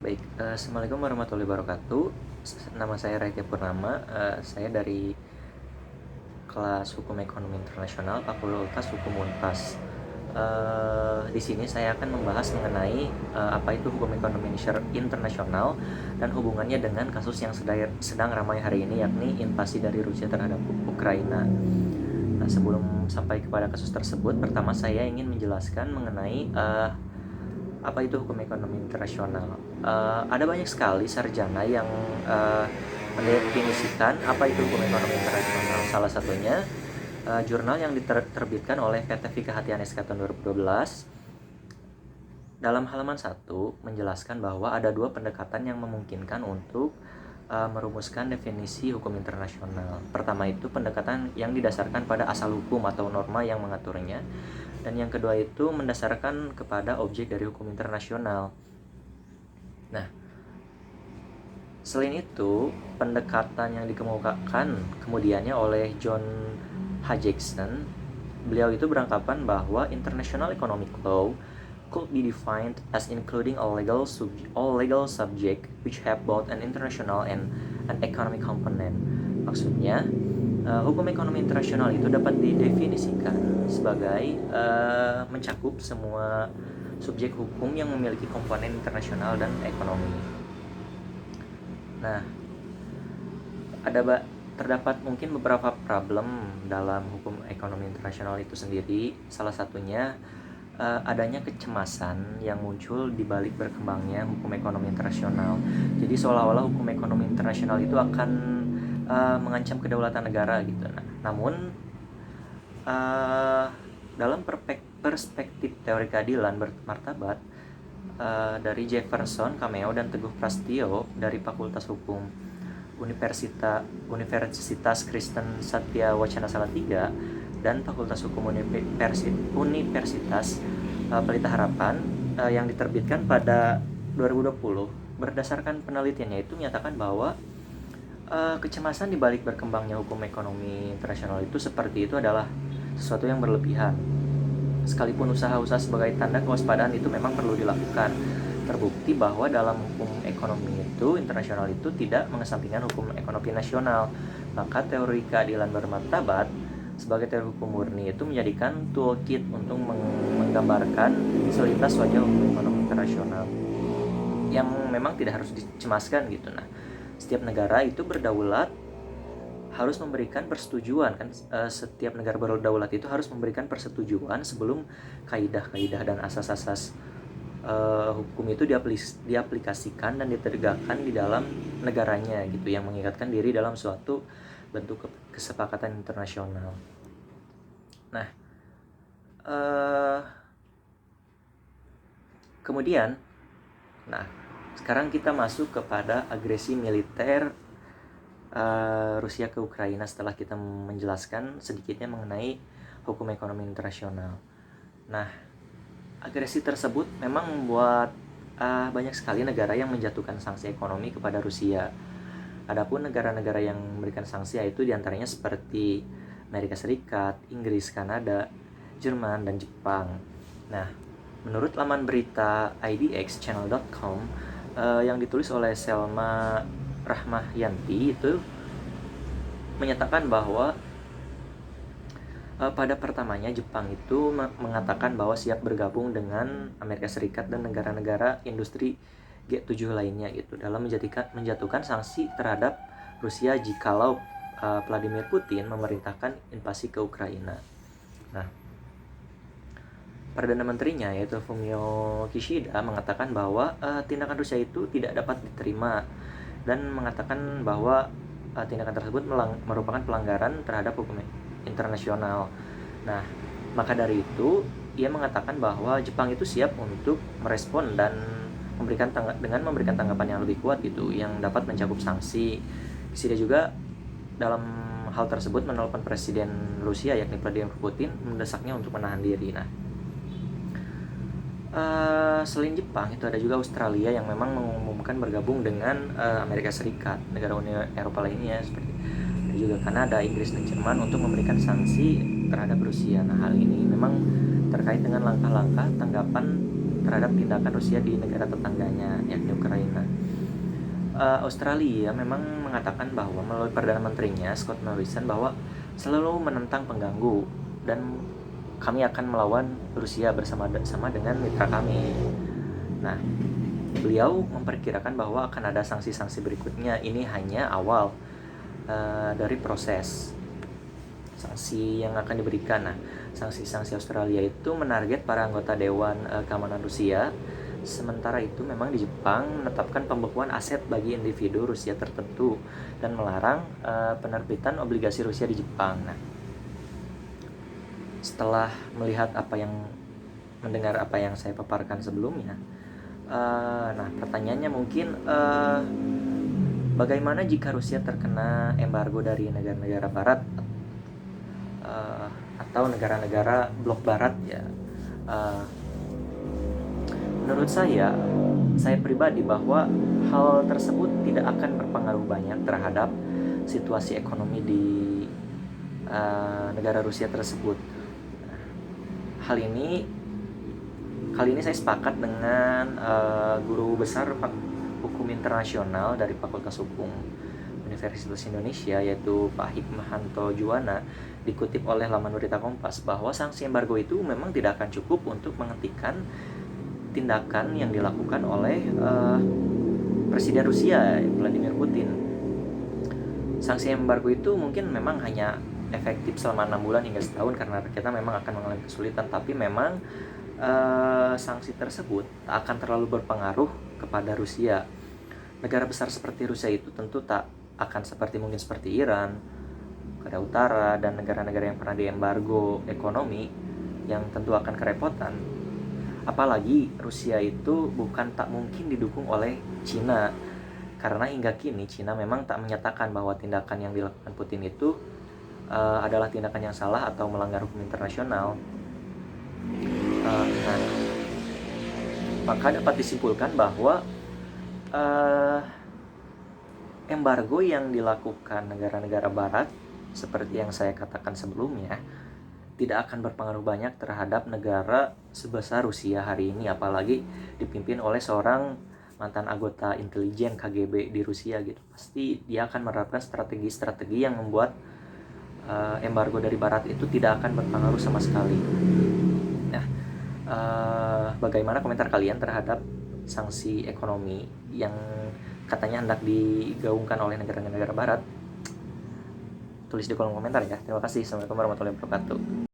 Baik, assalamualaikum warahmatullahi wabarakatuh. Nama saya Raitya Purnama. Saya dari kelas Hukum Ekonomi Internasional, Fakultas Hukum Unpas. Di sini saya akan membahas mengenai apa itu hukum ekonomi internasional dan hubungannya dengan kasus yang sedang ramai hari ini, yakni invasi dari Rusia terhadap Ukraina. Nah, sebelum sampai kepada kasus tersebut, pertama saya ingin menjelaskan mengenai apa itu hukum ekonomi internasional. Ada banyak sekali sarjana yang mendefinisikan apa itu hukum ekonomi internasional. Salah satunya jurnal yang diterbitkan oleh PT Fikih Hatian SK tahun 2012 dalam halaman 1 menjelaskan bahwa ada dua pendekatan yang memungkinkan untuk merumuskan definisi hukum internasional. Pertama itu pendekatan yang didasarkan pada asal hukum atau norma yang mengaturnya, dan yang kedua itu mendasarkan kepada objek dari hukum internasional. Nah, selain itu, pendekatan yang dikemukakan kemudiannya oleh John H. Jackson, beliau itu beranggapan bahwa international economic law could be defined as including all legal subject which have both an international and an economic component. Maksudnya, hukum ekonomi internasional itu dapat didefinisikan sebagai mencakup semua subjek hukum yang memiliki komponen internasional dan ekonomi. Nah, terdapat mungkin beberapa problem dalam hukum ekonomi internasional itu sendiri. Salah satunya adanya kecemasan yang muncul di balik berkembangnya hukum ekonomi internasional. Jadi seolah-olah hukum ekonomi internasional itu akan mengancam kedaulatan negara gitu. Namun dalam perspektif teori keadilan bermartabat dari Jefferson Cameo dan Teguh Prastio dari Fakultas Hukum Universitas Kristen Satya Wacana Salatiga dan Fakultas Hukum Universitas Pelita Harapan yang diterbitkan pada 2020, berdasarkan penelitiannya itu menyatakan bahwa kecemasan di balik berkembangnya hukum ekonomi internasional itu seperti itu adalah sesuatu yang berlebihan. Sekalipun usaha-usaha sebagai tanda kewaspadaan itu memang perlu dilakukan. Terbukti bahwa dalam hukum ekonomi itu internasional itu tidak mengesampingkan hukum ekonomi nasional. Maka teori keadilan bermartabat sebagai teori hukum murni itu menjadikan toolkit untuk menggambarkan selintas wajah hukum ekonomi internasional yang memang tidak harus dicemaskan gitu. Nah, setiap negara itu berdaulat harus memberikan persetujuan kan, setiap negara berdaulat itu harus memberikan persetujuan sebelum kaidah-kaidah dan asas-asas hukum itu diaplikasikan dan ditegakkan di dalam negaranya gitu, yang mengingatkan diri dalam suatu bentuk kesepakatan internasional. Nah, kemudian, sekarang kita masuk kepada agresi militer Rusia ke Ukraina setelah kita menjelaskan sedikitnya mengenai hukum ekonomi internasional. Nah, agresi tersebut memang membuat banyak sekali negara yang menjatuhkan sanksi ekonomi kepada Rusia. Adapun negara-negara yang memberikan sanksi yaitu diantaranya seperti Amerika Serikat, Inggris, Kanada, Jerman, dan Jepang. Nah, menurut laman berita idxchannel.com yang ditulis oleh Selma Rahmayanti itu menyatakan bahwa pada pertamanya Jepang itu mengatakan bahwa siap bergabung dengan Amerika Serikat dan negara-negara industri G7 lainnya gitu dalam menjatuhkan sanksi terhadap Rusia jikalau Vladimir Putin memerintahkan invasi ke Ukraina. Nah, Perdana Menterinya yaitu Fumio Kishida mengatakan bahwa tindakan Rusia itu tidak dapat diterima dan mengatakan bahwa tindakan tersebut merupakan pelanggaran terhadap hukum internasional. Nah, maka dari itu ia mengatakan bahwa Jepang itu siap untuk merespon dan memberikan tanggapan yang lebih kuat gitu, yang dapat mencakup sanksi. Kishida juga dalam hal tersebut menelpon Presiden Rusia yakni Vladimir Putin mendesaknya untuk menahan diri. Nah, selain Jepang itu ada juga Australia yang memang mengumumkan bergabung dengan Amerika Serikat, negara Uni Eropa lainnya seperti juga Kanada, Inggris, dan Jerman untuk memberikan sanksi terhadap Rusia. Nah, hal ini memang terkait dengan langkah-langkah tanggapan terhadap tindakan Rusia di negara tetangganya yakni Ukraina. Australia memang mengatakan bahwa melalui Perdana Menterinya Scott Morrison bahwa selalu menentang pengganggu dan kami akan melawan Rusia bersama dengan mitra kami. Nah, beliau memperkirakan bahwa akan ada sanksi-sanksi berikutnya. Ini hanya awal dari proses sanksi yang akan diberikan. Nah, sanksi-sanksi Australia itu menarget para anggota Dewan Keamanan Rusia. Sementara itu memang di Jepang menetapkan pembekuan aset bagi individu Rusia tertentu dan melarang penerbitan obligasi Rusia di Jepang. Nah, setelah mendengar apa yang saya paparkan sebelumnya, nah pertanyaannya mungkin bagaimana jika Rusia terkena embargo dari negara-negara Barat atau negara-negara blok Barat ya? Menurut saya pribadi bahwa hal tersebut tidak akan berpengaruh banyak terhadap situasi ekonomi di negara Rusia tersebut. Kali ini saya sepakat dengan guru besar hukum internasional dari Fakultas Hukum Universitas Indonesia, yaitu Pak Hikmahanto Juwana, dikutip oleh laman Berita Kompas bahwa sanksi embargo itu memang tidak akan cukup untuk menghentikan tindakan yang dilakukan oleh Presiden Rusia Vladimir Putin. Sanksi embargo itu mungkin memang hanya efektif selama 6 bulan hingga setahun karena kita memang akan mengalami kesulitan, tapi memang sanksi tersebut tak akan terlalu berpengaruh kepada Rusia. Negara besar seperti Rusia itu tentu tak akan seperti Iran, Korea Utara, dan negara-negara yang pernah diembargo ekonomi yang tentu akan kerepotan. Apalagi Rusia itu tak mungkin didukung oleh Cina, karena hingga kini Cina memang tak menyatakan bahwa tindakan yang dilakukan Putin itu adalah tindakan yang salah atau melanggar hukum internasional. Nah, maka dapat disimpulkan bahwa embargo yang dilakukan negara-negara Barat seperti yang saya katakan sebelumnya tidak akan berpengaruh banyak terhadap negara sebesar Rusia hari ini, apalagi dipimpin oleh seorang mantan anggota intelijen KGB di Rusia gitu. Pasti dia akan menerapkan strategi-strategi yang membuat embargo dari Barat itu tidak akan berpengaruh sama sekali. Nah, bagaimana komentar kalian terhadap sanksi ekonomi yang katanya hendak digaungkan oleh negara-negara Barat? Tulis di kolom komentar ya. Terima kasih. Assalamualaikum warahmatullahi wabarakatuh.